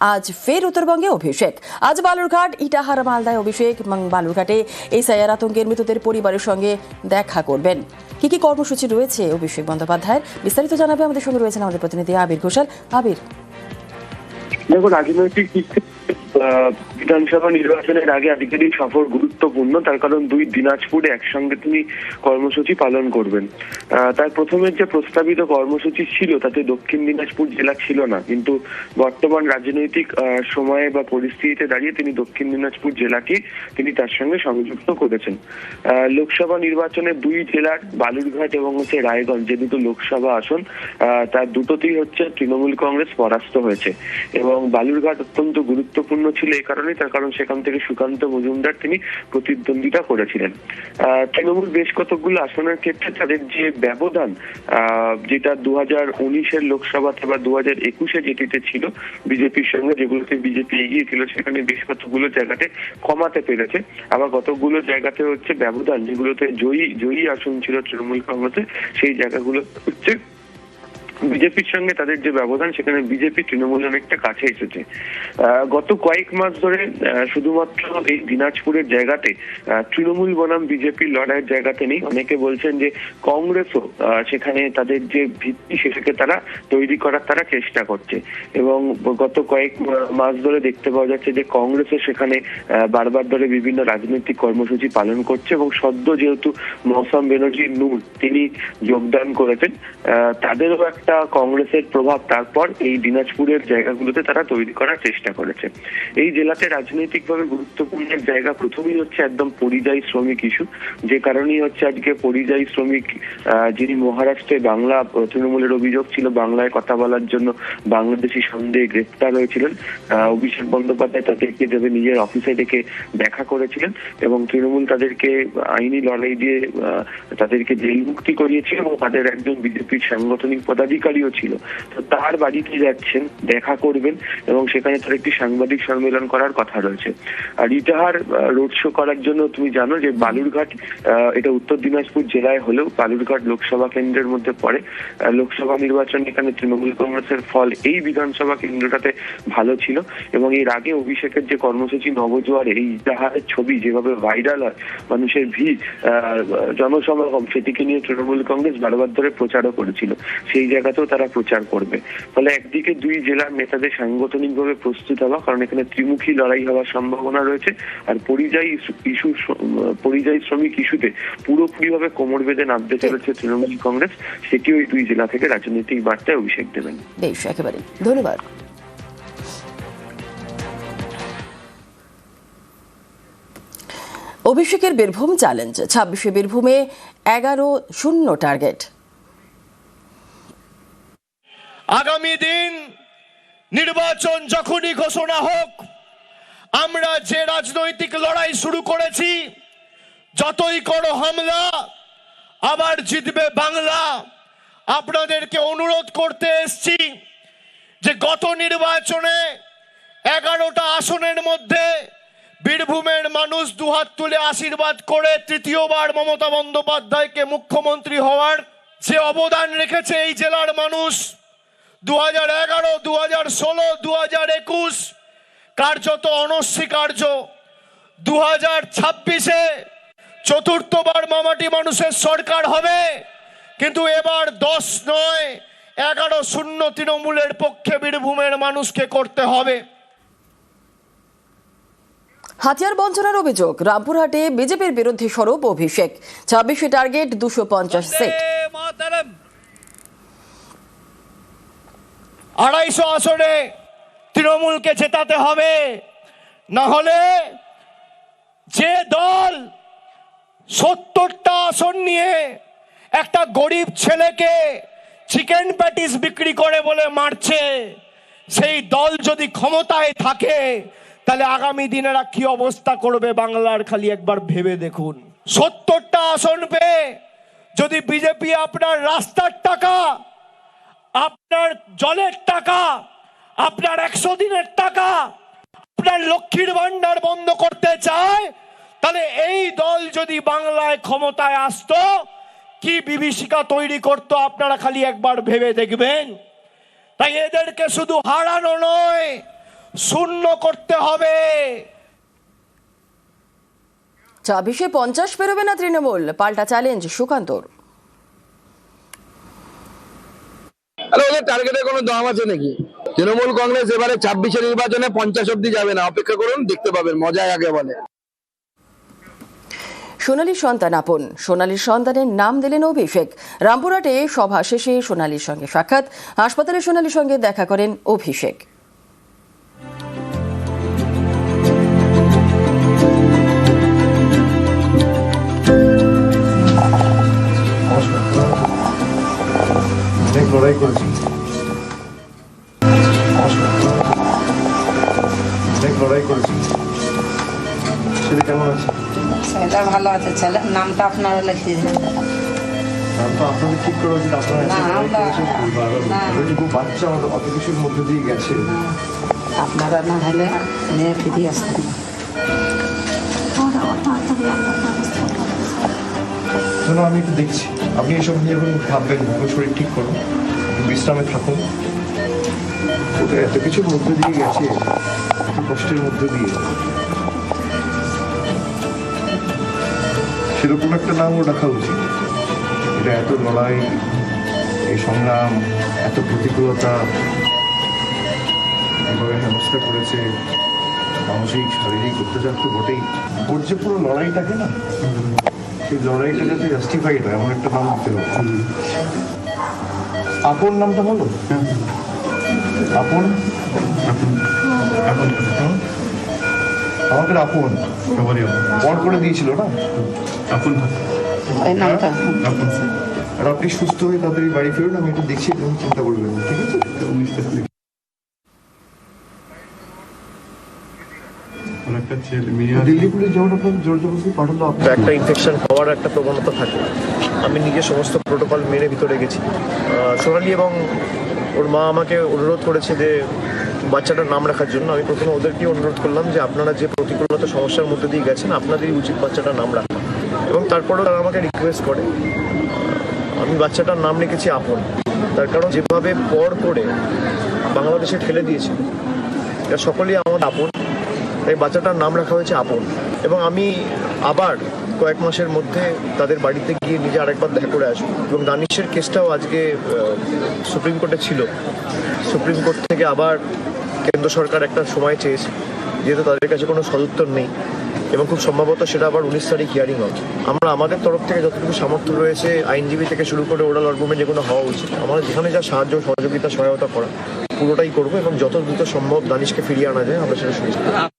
আজ ফের উত্তরবঙ্গে অভিষেক। আজ বালুরঘাট, ইটাহার, মালদায় অভিষেক। বালুরঘাটে এসআইআর আতঙ্কের মৃতদের পরিবারের সঙ্গে দেখা করবেন। কি কি কর্মসূচি রয়েছে অভিষেক বন্দ্যোপাধ্যায়ের, বিস্তারিত জানাবে আমাদের সঙ্গে রয়েছেন আমাদের প্রতিনিধি আবির ঘোষাল। আবির, দেখো, রাজনৈতিক বিধানসভা নির্বাচনের আগে আজকের এই সফর গুরুত্বপূর্ণ, তার কারণ দুই দিনাজপুরে একসঙ্গে তিনি কর্মসূচি পালন করবেন। তার প্রথমের যে প্রস্তাবিত কর্মসূচি ছিল তাতে দক্ষিণ দিনাজপুর জেলা ছিল না, কিন্তু বর্তমান রাজনৈতিক সময়ে বা পরিস্থিতিতে দাঁড়িয়ে তিনি দক্ষিণ দিনাজপুর জেলাকে তিনি তার সঙ্গে সংযুক্ত করেছেন। লোকসভা নির্বাচনে দুই জেলার বালুরঘাট এবং রায়গঞ্জ, যে দুটো লোকসভা আসন, তার দুটোতেই তৃণমূল কংগ্রেস পরাস্ত হয়েছে। এবং বালুরঘাট অত্যন্ত গুরুত্বপূর্ণ ছিল এই কারণে, তার কারণ সেখান থেকে সুকান্ত মজুমদার তিনি প্রতিদ্বন্দ্বিতা করেছিলেন। তৃণমূল বেশ কতগুলো আসনের ক্ষেত্রে তাদের যে ব্যবধান, যেটা 2019-এর লোকসভাতে বা 2021-এ যেটিতে ছিল বিজেপির সঙ্গে, যেগুলোতে বিজেপি এগিয়ে ছিল, সেখানে বেশ কতগুলো জায়গাতে কমাতে পেরেছে। আবার কতগুলো জায়গাতে ব্যবধান, যেগুলোতে জয়ী আসন ছিল তৃণমূল কংগ্রেসের, সেই জায়গাগুলো বিজেপির সঙ্গে তাদের যে ব্যবধান, সেখানে বিজেপি তৃণমূল অনেকটা কাছে এসেছে। গত কয়েক মাস ধরে শুধুমাত্র এই দিনাজপুরের জায়গাতে তৃণমূল বনাম বিজেপির লড়াইয়ের জায়গাতে নেই। অনেকে বলছেন যে কংগ্রেসও সেখানে তাদের যে ভিত্তি সেটাকে তারা তৈরি করার চেষ্টা করছে। এবং গত কয়েক মাস ধরে দেখতে পাওয়া যাচ্ছে যে কংগ্রেসও সেখানে বারবার ধরে বিভিন্ন রাজনৈতিক কর্মসূচি পালন করছে। এবং সদ্য যেহেতু মৌসম ব্যানার্জি নূর তিনি যোগদান করেছেন, তাদেরও একটা কংগ্রেসের প্রভাব তারপর এই দিনাজপুরের জায়গাগুলোতে তারা তৈরি করার চেষ্টা করেছে। এই জেলাতে রাজনৈতিকভাবে গুরুত্বপূর্ণ জায়গা প্রথমেই একদম পরিযায়ী শ্রমিক ইস্যু, যে কারণেই আজকে পরিযায়ী শ্রমিক যিনি মহারাষ্ট্রে, বাংলা তৃণমূলের অভিযোগ ছিল বাংলায় কথা বলার জন্য বাংলাদেশি সন্দেহে গ্রেপ্তার হয়েছিলেন। অভিষেক বন্দ্যোপাধ্যায় তাদেরকে নিজের অফিসে ডেকে দেখা করেছিলেন এবং তৃণমূল তাদেরকে আইনি লড়াই দিয়ে তাদেরকে জেল মুক্তি করিয়েছিল এবং তাদের একজন বিজেপির সাংগঠনিক পদাধিকারীও ছিল। তো তার বাড়িতে যাচ্ছেন, দেখা করবেন এবং সেখানে তার একটি সাংবাদিক সম্মেলন করার কথা রয়েছে। আর ইটাহার রোড শো করার জন্য তুমি জানো যে বালুরঘাট, এটা উত্তর দিনাজপুর জেলায় হলেও বালুরঘাট লোকসভা কেন্দ্রের মধ্যে পড়ে। লোকসভা নির্বাচন এখানে তৃণমূল কংগ্রেসের ফল এই বিধানসভা কেন্দ্রটাতে ভালো ছিল। এবং এর আগে অভিষেকের যে কর্মসূচি নবজোয়ারে, এই ইটাহারের ছবি যেভাবে ভাইরাল হয়, মানুষের ভিড়, জনসমাগম, সেটিকে নিয়ে তৃণমূল কংগ্রেস বারবার ধরে প্রচারও করেছিল। সেই জায়গাতেও তারা প্রচার করবে। ফলে একদিকে দুই জেলার নেতাদের সাংগঠনিকভাবে প্রস্তুত হওয়া, কারণ এখানে ত্রিমুখী লড়াই হওয়ার সম্ভাবনা রয়েছে। আর পরিযায়ী শ্রমিক ইস্যুতে পুরোপুরিভাবে কোমর বেঁধে নামতে চলেছে তৃণমূল কংগ্রেস, সেটিও এই দুই জেলা থেকে রাজনৈতিক বার্তায় অভিষেক দেবেন। বেশ, একেবারে ধন্যবাদ। অভিষেকের বীরভূম চ্যালেঞ্জ, 26শে বীরভূমে 11-0 টার্গেট। আগামী দিন নির্বাচন যখনই ঘোষণা হোক, আমরা যে রাজনৈতিক লড়াই শুরু করেছি, যতই করো হামলা আবার জিতবে বাংলা, আপনাদেরকে অনুরোধ করতে এসছি যে গত নির্বাচনে 11টা আসনের মধ্যে বীরভূমের মানুষ দুহাত তুলে আশীর্বাদ করে তৃতীয়বার মমতা বন্দ্যোপাধ্যায়কে মুখ্যমন্ত্রী হওয়ার যে অবদান রেখেছে এই জেলার মানুষ, 2011, 2016, 2021 কার্যত অনস্বীকার্য। 2026-এ চতুর্থবার মামাটি মানুষের সরকার হবে, কিন্তু এবার 10 নয় 11-0 তৃণমূলের পক্ষে বীরভূমের মানুষকে করতে হবে। হাতিয়ার বঞ্চনার অভিযোগ, রামপুরহাটে বিজেপির বিরুদ্ধে সরব অভিষেক। 26শে টার্গেট, 250 সিট। 250 আসনে তৃণমূলকে জেতাতে হবে, না হলে যে দল 70টা আসন নিয়ে একটা গরিব ছেলেকে চিকেন প্যাটিস বিক্রি করে বলে মারছে, সেই দল যদি ক্ষমতায় থাকে তাহলে আগামী দিনেরা কি অবস্থা করবে বাংলার খালি একবার ভেবে দেখুন। 70টা আসন পেয়ে যদি বিজেপি আপনার রাস্তার টাকা, আপনার জলের টাকা, আপনার 100 দিনের টাকা, আপনার লক্ষ্মীর ভান্ডার বন্ধ করতে চায়, তাহলে এই দল যদি বাংলায় ক্ষমতায় আসতো কি বিভীষিকা তৈরি করতো আপনারা খালি একবার ভেবে দেখবেন। তাই এদেরকে শুধু হারানো নয়, শূন্য করতে হবে। 26-50 পেরোবে না তৃণমূল, পাল্টা চ্যালেঞ্জ সুকান্তর। আরে ওদের টার্গেটের কোনো দাম আছে নাকি? তৃণমূল কংগ্রেস এবারে 26 নির্বাচনে 50 অব্দি যাবে না, অপেক্ষা করুন, দেখতে পাবেন, মজায় আগে বলে। সোনালীর সন্তান আপন, সোনালীর সন্তানের নাম দিলেন অভিষেক। রামপুরহাটে সভা শেষে সোনালীর সঙ্গে সাক্ষাৎ, হাসপাতালে সোনালীর সঙ্গে দেখা করেন অভিষেক। অনেক লড়াই করেছি, অনেক লড়াই করেছি। ছেলে কেমন আছে? ছেলে ভালো আছে। ছেলের নামটা আপনারা লিখিয়ে দিন। নাম তো আপনাদের ঠিক করা উচিত। আপনারা এত না, লড়াই আমরা- করেছেন, না। ওইটুকু বাচ্চা অত কিছুর মধ্যে দিয়ে গেছে। আপনারা না হলে নিয়ে ফিরে আসতেন। শোনো, আমি একটু দেখছি, আপনি এসব নিয়ে এখন ভাববেন না, ওর শরীর ঠিক করুন, একটু বিশ্রামে থাকুন। ওটা এত কিছুর মধ্যে দিয়ে গেছে, এত কষ্টের মধ্যে দিয়ে, সেরকম একটা নামও রাখা উচিত। এটা এত লড়াই, এই সংগ্রাম, এত প্রতিকূলতা, এভাবে হেনস্থা করেছে, মানসিক শারীরিক অত্যাচার তো বটেই। ওর যে পুরো লড়াইটাকে না, সেই লড়াইটা যাতে জাস্টিফাইড হয় এমন একটা নাম দিতে হবে। আপন নামটা হলো আপন, হুম? আমাদের আপন বর করে দিয়েছিল না আপন। ওই নামটা আর আপনি সুস্থ হয়ে তাড়াতাড়ি বাড়ি ফিরুন, আমি একটু দেখছি, তুমি চিন্তা করবেন না, ঠিক আছে? দিল্লি পুলিশ যেমন আপনাকে জোর জবরদস্তি পাঠালো, আপনি একটা ইনফেকশন হওয়ার একটা প্রবণতা থাকে। আমি নিজে সমস্ত প্রোটোকল মেনে ভিতরে গেছি। সোনালী এবং ওর মা আমাকে অনুরোধ করেছে যে বাচ্চাটার নাম রাখার জন্য। আমি প্রথমে ওদেরকে অনুরোধ করলাম যে আপনারা যে প্রতিকূলতা সমস্যার মধ্যে দিয়ে গেছেন, আপনাদেরই উচিত বাচ্চাটার নাম রাখা। এবং তারপরেও তারা আমাকে রিকোয়েস্ট করে, আমি বাচ্চাটার নাম রেখেছি আপন। তার কারণ যেভাবে পর করে বাংলাদেশে ঠেলে দিয়েছে, এটা সকলেই আমাদের আপন, তাই বাচ্চাটার নাম রাখা হয়েছে আপন। এবং আমি আবার কয়েক মাসের মধ্যে তাদের বাড়িতে গিয়ে নিজে আরেকবার দেখা করে আসবো। এবং দানিশের কেসটাও আজকে সুপ্রিম কোর্টে ছিল। সুপ্রিম কোর্ট থেকে আবার কেন্দ্র সরকার একটা সময় চেয়েছে, যেহেতু তাদের কাছে কোনো সদুত্তর নেই এবং খুব সম্ভবত সেটা আবার 19 তারিখ হিয়ারিং হবে। আমরা আমাদের তরফ থেকে যতটুকু সামর্থ্য রয়েছে, আইনজীবী থেকে শুরু করে ওরাল আর্গুমেন্ট যেগুলো হওয়া উচিত, আমাদের যেখানে যা সাহায্য সহযোগিতা সহায়তা করা পুরোটাই করবো এবং যত দ্রুত সম্ভব দানিশকে ফিরিয়ে আনা যায় আমরা সেটা সুনিশ্চিত করব।